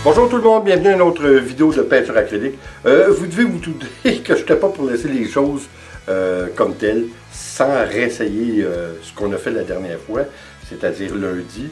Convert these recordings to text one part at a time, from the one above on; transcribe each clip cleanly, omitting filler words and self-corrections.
Bonjour tout le monde, bienvenue à une autre vidéo de peinture acrylique. Vous devez vous douter que je n'étais pas pour laisser les choses comme telles, sans réessayer ce qu'on a fait la dernière fois, c'est-à-dire lundi,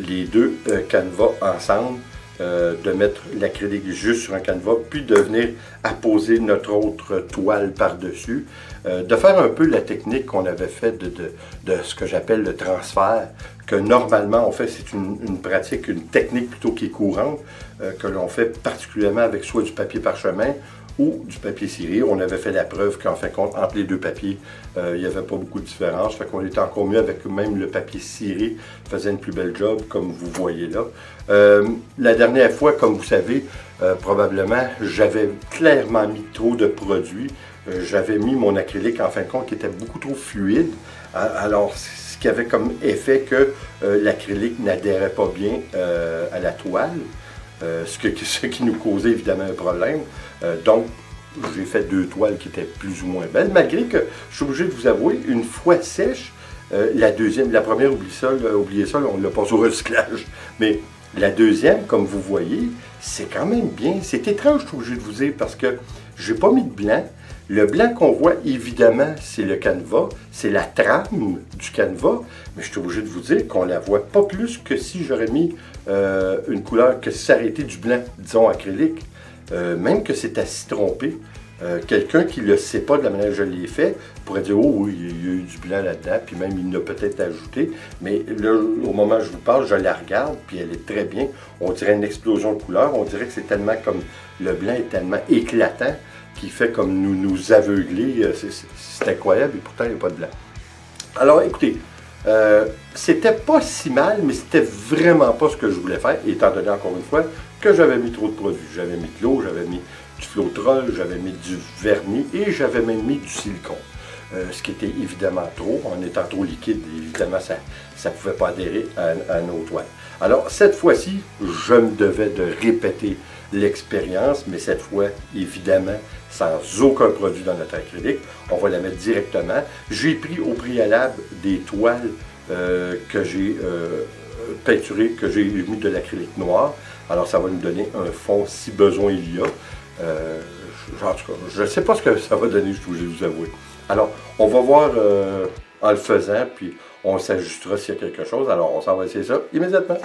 les deux canevas ensemble, de mettre l'acrylique juste sur un canevas, puis de venir apposer notre autre toile par-dessus, de faire un peu la technique qu'on avait faite de ce que j'appelle le transfert, que normalement on fait, c'est une pratique, une technique plutôt qui est courante, que l'on fait particulièrement avec soit du papier parchemin ou du papier ciré. On avait fait la preuve qu'en fin de compte, entre les deux papiers, il n'y avait pas beaucoup de différence. Fait qu'on était encore mieux avec même le papier ciré, faisait une plus belle job, comme vous voyez là. La dernière fois, comme vous savez, probablement, j'avais clairement mis trop de produits. J'avais mis mon acrylique, en fin de compte, qui était beaucoup trop fluide. Alors, ce qui avait comme effet que l'acrylique n'adhérait pas bien à la toile. Ce qui nous causait évidemment un problème. Donc, j'ai fait deux toiles qui étaient plus ou moins belles, malgré que je suis obligé de vous avouer, une fois sèche, la première, oubliez ça, on l'a passé au recyclage. Mais la deuxième, comme vous voyez, c'est quand même bien. C'est étrange, je suis obligé de vous dire, parce que j'ai pas mis de blanc. Le blanc qu'on voit, évidemment, c'est le canevas, c'est la trame du canevas, mais je suis obligé de vous dire qu'on la voit pas plus que si j'aurais mis une couleur, que si ça aurait été du blanc, disons acrylique, même que c'est à s'y tromper. Quelqu'un qui ne le sait pas de la manière que je l'ai fait pourrait dire « Oh oui, il y a eu du blanc là-dedans », puis même il l'a peut-être ajouté. Mais là, au moment où je vous parle, je la regarde, puis elle est très bien. On dirait une explosion de couleurs. On dirait que c'est tellement comme le blanc est tellement éclatant qui fait comme nous aveugler. C'est incroyable, et pourtant il n'y a pas de blanc. Alors écoutez, c'était pas si mal, mais c'était vraiment pas ce que je voulais faire, étant donné encore une fois que j'avais mis trop de produits. J'avais mis de l'eau, j'avais mis du flotrol, j'avais mis du vernis et j'avais même mis du silicone. Ce qui était évidemment trop. En étant trop liquide, évidemment, ça ne pouvait pas adhérer à nos toiles. Alors, cette fois-ci, je me devais de répéter l'expérience, mais cette fois, évidemment, sans aucun produit dans notre acrylique. On va la mettre directement. J'ai pris au préalable des toiles que j'ai peinturées, que j'ai mis de l'acrylique noir. Alors, ça va nous donner un fond si besoin il y a. En tout cas, je ne sais pas ce que ça va donner, je suis obligé de vous avouer. Alors, on va voir en le faisant, puis on s'ajustera s'il y a quelque chose. Alors, on s'en va essayer ça immédiatement.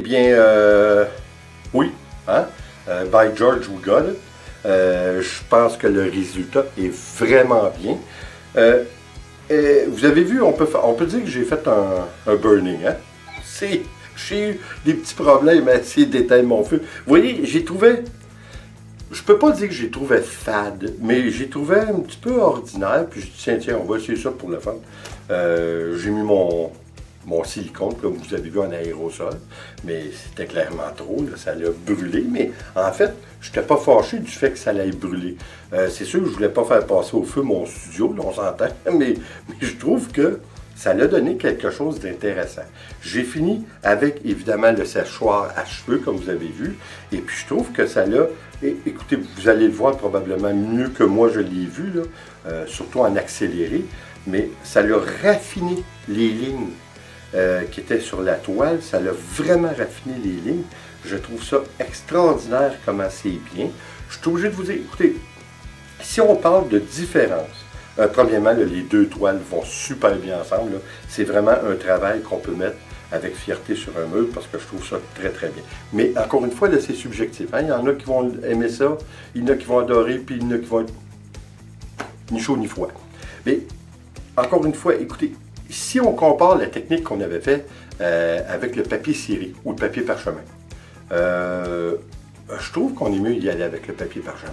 bien, oui, hein? By George We Got It. Je pense que le résultat est vraiment bien. Vous avez vu, on peut dire que j'ai fait un burning. Hein? J'ai eu des petits problèmes à essayer d'éteindre mon feu. Vous voyez, j'ai trouvé, je peux pas dire que j'ai trouvé fade, mais j'ai trouvé un petit peu ordinaire. Puis je dis, tiens, on va essayer ça pour le fun. J'ai mis mon silicone, comme vous avez vu, en aérosol, mais c'était clairement trop, là, ça l'a brûlé, mais en fait, je n'étais pas fâché du fait que ça allait brûler. C'est sûr que je ne voulais pas faire passer au feu mon studio, là, on s'entend, mais je trouve que ça l'a donné quelque chose d'intéressant. J'ai fini avec, évidemment, le séchoir à cheveux, comme vous avez vu, et puis je trouve que ça l'a, écoutez, vous allez le voir probablement mieux que moi je l'ai vu, là, surtout en accéléré, mais ça l'a raffiné les lignes qui était sur la toile. Ça l'a vraiment raffiné les lignes. Je trouve ça extraordinaire comment c'est bien. Je suis obligé de vous dire, écoutez, si on parle de différence, premièrement, là, les deux toiles vont super bien ensemble. C'est vraiment un travail qu'on peut mettre avec fierté sur un mur parce que je trouve ça très très bien. Mais encore une fois, c'est subjectif. Hein? Il y en a qui vont aimer ça, il y en a qui vont adorer, puis il y en a qui vont être ni chaud ni froid. Mais encore une fois, écoutez, si on compare la technique qu'on avait faite avec le papier ciré ou le papier parchemin, je trouve qu'on est mieux d'y aller avec le papier parchemin.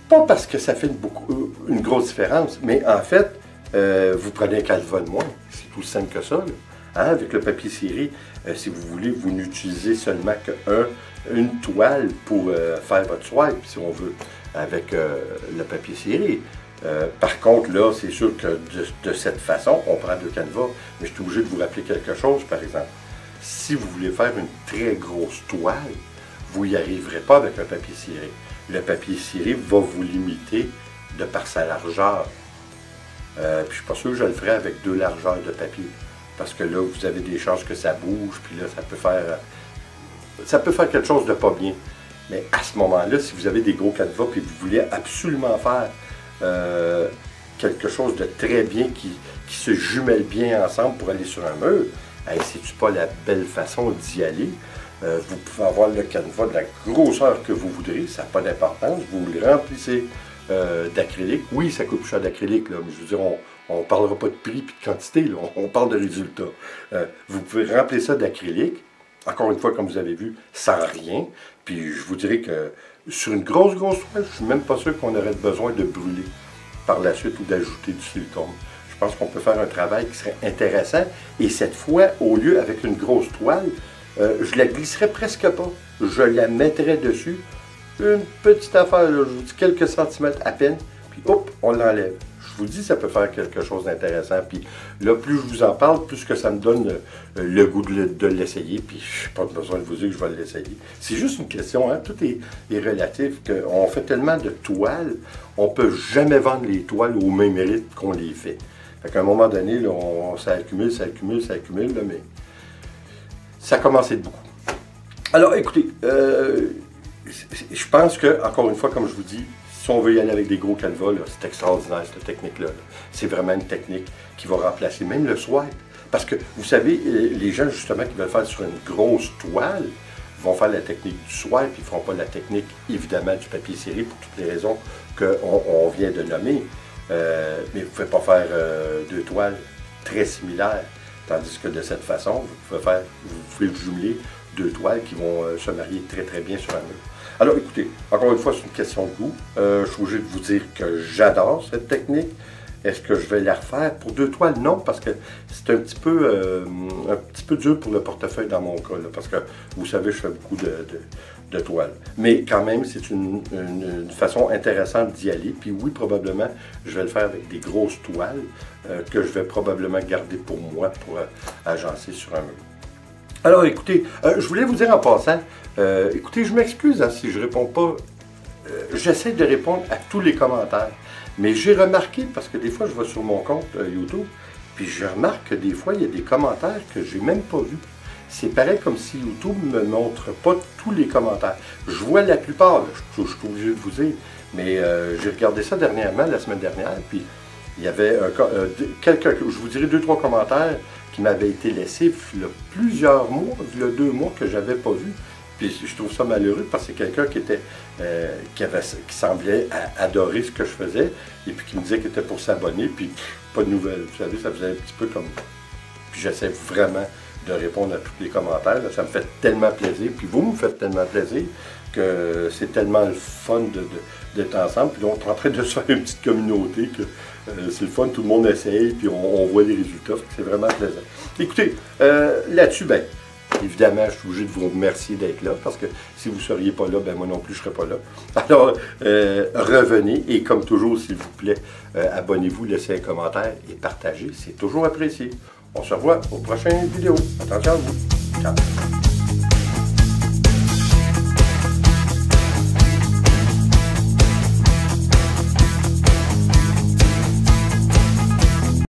Pas parce que ça fait une grosse différence, mais en fait, vous prenez un canevas de moins. C'est tout simple que ça. Là. Hein? Avec le papier ciré, si vous voulez, vous n'utilisez seulement qu'une toile pour faire votre swipe, si on veut, avec le papier ciré. Par contre, là, c'est sûr que de cette façon, on prend deux canevas, mais je suis obligé de vous rappeler quelque chose, par exemple. Si vous voulez faire une très grosse toile, vous n'y arriverez pas avec un papier ciré. Le papier ciré va vous limiter de par sa largeur. Puis je ne suis pas sûr que je le ferai avec deux largeurs de papier, parce que là, vous avez des chances que ça bouge, puis là, ça peut faire quelque chose de pas bien. Mais à ce moment-là, si vous avez des gros canevas, puis vous voulez absolument faire quelque chose de très bien qui se jumelle bien ensemble pour aller sur un mur, c'est-tu pas la belle façon d'y aller? Vous pouvez avoir le canevas de la grosseur que vous voudrez, ça n'a pas d'importance, vous le remplissez d'acrylique. Oui, ça coûte plus cher d'acrylique, mais je veux dire, on ne parlera pas de prix et de quantité, là, on parle de résultat. Vous pouvez remplir ça d'acrylique, encore une fois, comme vous avez vu, sans rien, puis je vous dirais que sur une grosse toile, je ne suis même pas sûr qu'on aurait besoin de brûler par la suite ou d'ajouter du silicone. Je pense qu'on peut faire un travail qui serait intéressant. Et cette fois, au lieu avec une grosse toile, je la glisserais presque pas. Je la mettrais dessus. Une petite affaire, là, je vous dis quelques centimètres à peine. Puis hop, on l'enlève. Je vous dis, ça peut faire quelque chose d'intéressant. Puis là, plus je vous en parle, plus que ça me donne le goût de l'essayer. Puis je n'ai pas besoin de vous dire que je vais l'essayer. C'est juste une question, hein? Tout est relatif. On fait tellement de toiles, on ne peut jamais vendre les toiles au même rythme qu'on les fait. Fait qu'à un moment donné, là, ça accumule, là, mais ça commence à être beaucoup. Alors, écoutez, je pense que, encore une fois, comme je vous dis, si on veut y aller avec des gros canevas, c'est extraordinaire cette technique-là. C'est vraiment une technique qui va remplacer même le swipe. Parce que, vous savez, les gens justement qui veulent faire sur une grosse toile vont faire la technique du swipe, ils ne feront pas la technique, évidemment, du papier ciré pour toutes les raisons qu'on vient de nommer. Mais vous ne pouvez pas faire deux toiles très similaires. Tandis que de cette façon, vous pouvez jumeler deux toiles qui vont se marier très très bien sur un mur. Alors écoutez, encore une fois, c'est une question de goût. Je suis obligé de vous dire que j'adore cette technique. Est-ce que je vais la refaire pour deux toiles? Non, parce que c'est un petit peu dur pour le portefeuille dans mon cas. Là, parce que vous savez, je fais beaucoup de toiles. Mais quand même, c'est une façon intéressante d'y aller. Puis oui, probablement, je vais le faire avec des grosses toiles que je vais probablement garder pour moi pour agencer sur un mur. Alors écoutez, je voulais vous dire en passant, écoutez, je m'excuse hein, si je ne réponds pas. J'essaie de répondre à tous les commentaires. Mais j'ai remarqué, parce que des fois, je vais sur mon compte YouTube, puis je remarque que des fois, il y a des commentaires que j'ai même pas vus. C'est pareil comme si YouTube ne me montre pas tous les commentaires. Je vois la plupart, là, je suis obligé de vous dire, mais j'ai regardé ça dernièrement, la semaine dernière, puis il y avait quelques, je vous dirais 2-3 commentaires qui m'avait été laissé il y a plusieurs mois, il y a 2 mois que je n'avais pas vu. Puis je trouve ça malheureux parce que c'est quelqu'un qui semblait adorer ce que je faisais et puis qui me disait qu'il était pour s'abonner, puis pas de nouvelles. Vous savez, ça faisait un petit peu comme... Puis j'essaie vraiment de répondre à tous les commentaires. Là. Ça me fait tellement plaisir, puis vous me faites tellement plaisir que c'est tellement le fun d'être ensemble. Puis là, on est en train de se faire une petite communauté que c'est le fun, tout le monde essaye, puis on voit les résultats. C'est vraiment plaisant. Écoutez, là-dessus, ben, évidemment, je suis obligé de vous remercier d'être là, parce que si vous ne seriez pas là, ben moi non plus, je ne serais pas là. Alors, revenez, et comme toujours, s'il vous plaît, abonnez-vous, laissez un commentaire et partagez, c'est toujours apprécié. On se revoit aux prochaines vidéos. Attention à vous. Ciao.